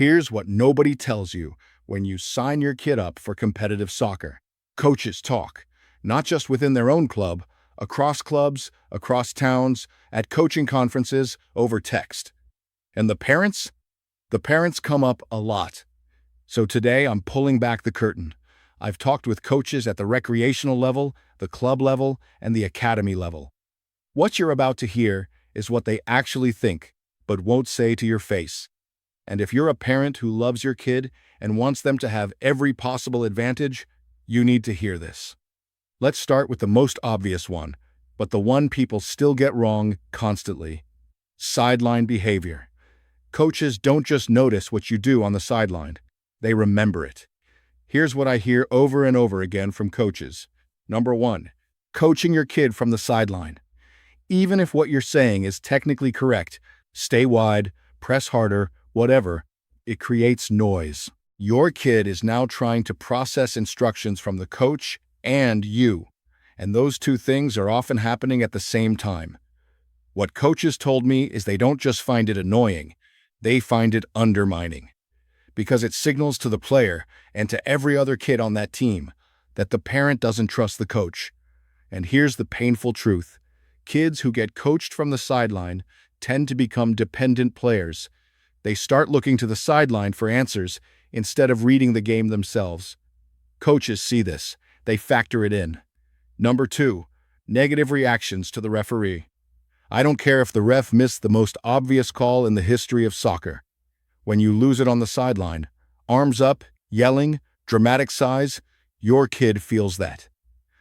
Here's what nobody tells you when you sign your kid up for competitive soccer. Coaches talk, not just within their own club, across clubs, across towns, at coaching conferences, over text. And the parents? The parents come up a lot. So today I'm pulling back the curtain. I've talked with coaches at the recreational level, the club level, and the academy level. What you're about to hear is what they actually think, but won't say to your face. And if you're a parent who loves your kid and wants them to have every possible advantage, you need to hear this. Let's start with the most obvious one, but the one people still get wrong constantly. Sideline behavior. Coaches don't just notice what you do on the sideline. They remember it. Here's what I hear over and over again from coaches. Number 1, coaching your kid from the sideline. Even if what you're saying is technically correct, stay wide, press harder, whatever, it creates noise. Your kid is now trying to process instructions from the coach and you, and those two things are often happening at the same time. What coaches told me is they don't just find it annoying, they find it undermining. Because it signals to the player and to every other kid on that team that the parent doesn't trust the coach. And here's the painful truth. Kids who get coached from the sideline tend to become dependent players. They start looking to the sideline for answers instead of reading the game themselves. Coaches see this. They factor it in. Number 2, negative reactions to the referee. I don't care if the ref missed the most obvious call in the history of soccer. When you lose it on the sideline, arms up, yelling, dramatic sighs, your kid feels that.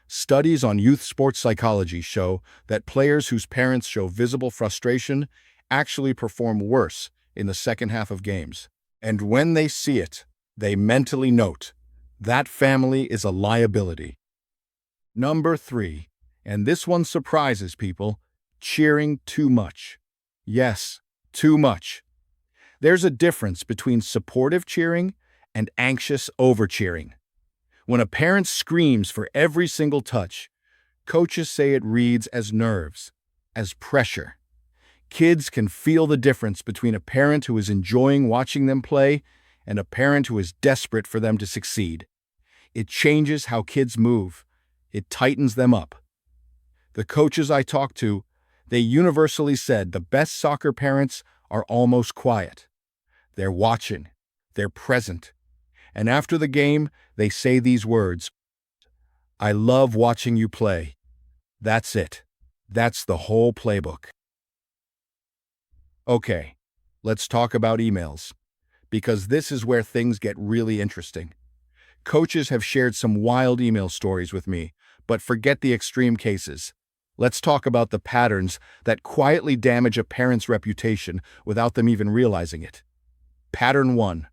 Studies on youth sports psychology show that players whose parents show visible frustration actually perform worse in the second half of games. And when they see it, they mentally note, that family is a liability. Number 3, and this one surprises people, cheering too much. Yes, too much. There's a difference between supportive cheering and anxious over-cheering. When a parent screams for every single touch, coaches say it reads as nerves, as pressure. Kids can feel the difference between a parent who is enjoying watching them play and a parent who is desperate for them to succeed. It changes how kids move. It tightens them up. The coaches I talked to, they universally said the best soccer parents are almost quiet. They're watching. They're present. And after the game, they say these words, "I love watching you play." That's it. That's the whole playbook. Okay, let's talk about emails, because this is where things get really interesting. Coaches have shared some wild email stories with me, but forget the extreme cases. Let's talk about the patterns that quietly damage a parent's reputation without them even realizing it. Pattern 1,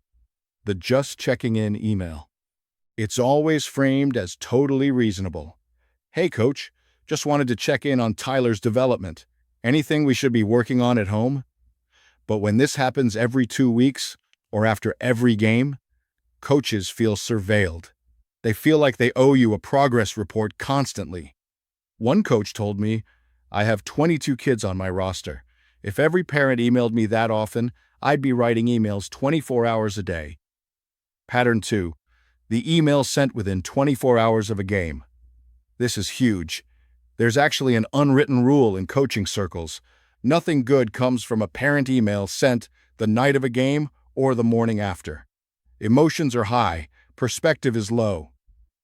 the just checking in email. It's always framed as totally reasonable. "Hey coach, just wanted to check in on Tyler's development. Anything we should be working on at home?" But when this happens every 2 weeks or after every game, coaches feel surveilled. They feel like they owe you a progress report constantly. One coach told me, "I have 22 kids on my roster. If every parent emailed me that often, I'd be writing emails 24 hours a day." Pattern 2, the email sent within 24 hours of a game. This is huge. There's actually an unwritten rule in coaching circles. Nothing good comes from a parent email sent the night of a game or the morning after. Emotions are high, perspective is low.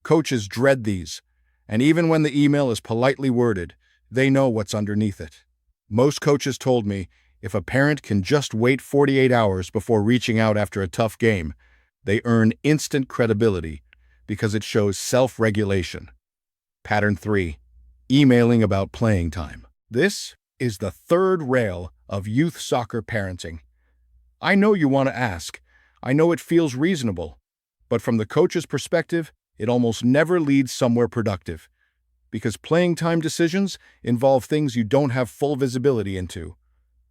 Coaches dread these, and even when the email is politely worded, they know what's underneath it. Most coaches told me if a parent can just wait 48 hours before reaching out after a tough game, they earn instant credibility because it shows self-regulation. Pattern 3, emailing about playing time. This is the third rail of youth soccer parenting. I know you want to ask. I know it feels reasonable. But from the coach's perspective, it almost never leads somewhere productive. Because playing time decisions involve things you don't have full visibility into.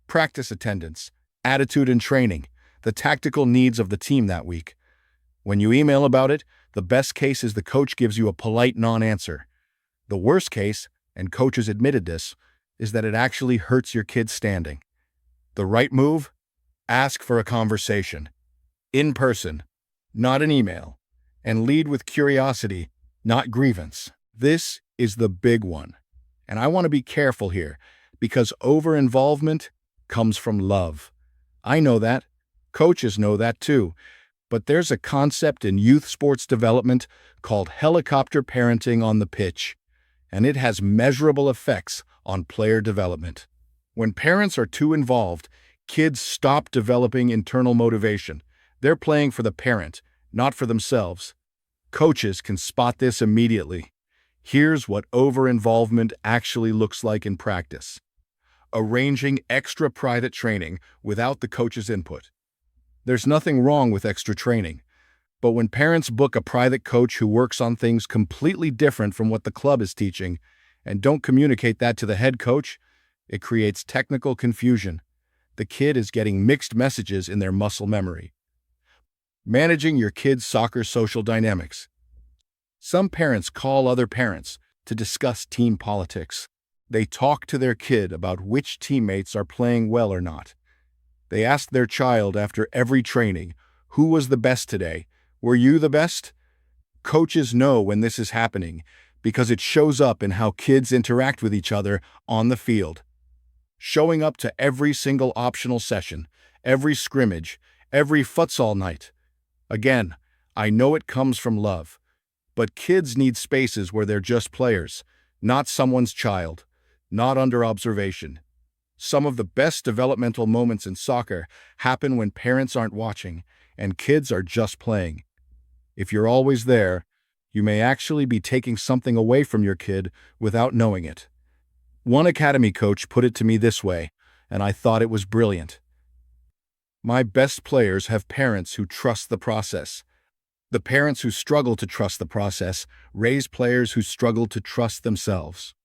Practice attendance, attitude and training, the tactical needs of the team that week. When you email about it, the best case is the coach gives you a polite non-answer. The worst case, and coaches admitted this, is that it actually hurts your kid's standing. The right move? Ask for a conversation. in person, not an email, and lead with curiosity, not grievance. This is the big one. And I want to be careful here because over-involvement comes from love. I know that. Coaches know that too. But there's a concept in youth sports development called helicopter parenting on the pitch, and it has measurable effects on player development. When parents are too involved, kids stop developing internal motivation. They're playing for the parent, not for themselves. Coaches can spot this immediately. Here's what over-involvement actually looks like in practice. Arranging extra private training without the coach's input. There's nothing wrong with extra training, but when parents book a private coach who works on things completely different from what the club is teaching and don't communicate that to the head coach, it creates technical confusion. The kid is getting mixed messages in their muscle memory. Managing your kid's soccer social dynamics. Some parents call other parents to discuss team politics. They talk to their kid about which teammates are playing well or not. They ask their child after every training, "Who was the best today? Were you the best?" Coaches know when this is happening because it shows up in how kids interact with each other on the field. Showing up to every single optional session, every scrimmage, every futsal night. Again, I know it comes from love, but kids need spaces where they're just players, not someone's child, not under observation. Some of the best developmental moments in soccer happen when parents aren't watching and kids are just playing. If you're always there, you may actually be taking something away from your kid without knowing it. One academy coach put it to me this way, and I thought it was brilliant. "My best players have parents who trust the process. The parents who struggle to trust the process raise players who struggle to trust themselves."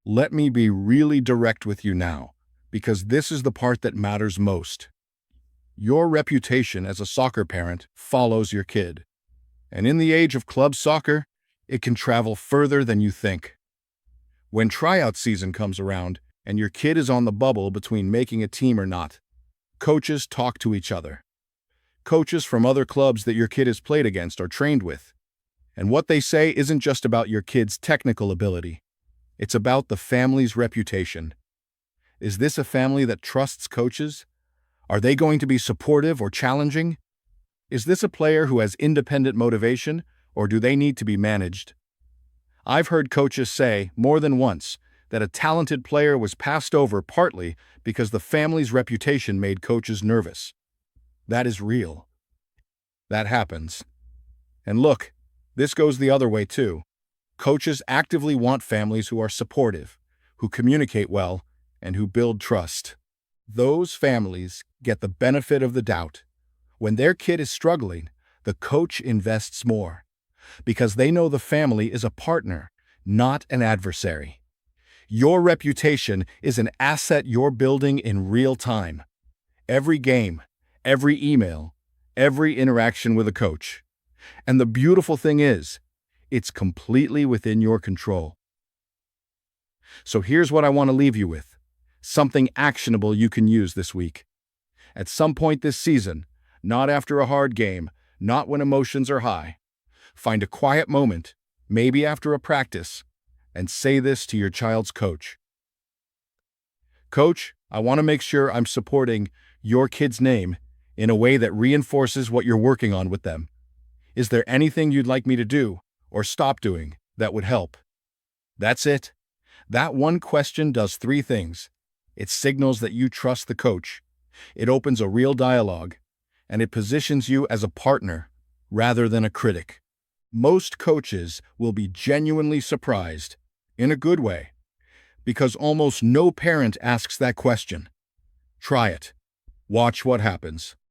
Let me be really direct with you now, because this is the part that matters most. Your reputation as a soccer parent follows your kid. And in the age of club soccer, it can travel further than you think. When tryout season comes around and your kid is on the bubble between making a team or not, coaches talk to each other. Coaches from other clubs that your kid has played against or trained with. And what they say isn't just about your kid's technical ability. It's about the family's reputation. Is this a family that trusts coaches? Are they going to be supportive or challenging? Is this a player who has independent motivation, or do they need to be managed? I've heard coaches say, more than once, that a talented player was passed over partly because the family's reputation made coaches nervous. That is real. That happens. And look, this goes the other way too. Coaches actively want families who are supportive, who communicate well, and who build trust. Those families get the benefit of the doubt. When their kid is struggling, the coach invests more, because they know the family is a partner, not an adversary. Your reputation is an asset you're building in real time. Every game, every email, every interaction with a coach. And the beautiful thing is, it's completely within your control. So here's what I want to leave you with. Something actionable you can use this week. At some point this season, not after a hard game, not when emotions are high, find a quiet moment, maybe after a practice, and say this to your child's coach. "Coach, I want to make sure I'm supporting your kid's name in a way that reinforces what you're working on with them. Is there anything you'd like me to do or stop doing that would help?" That's it. That one question does three things. It signals that you trust the coach, it opens a real dialogue, and it positions you as a partner rather than a critic. Most coaches will be genuinely surprised, in a good way, because almost no parent asks that question. Try it. Watch what happens.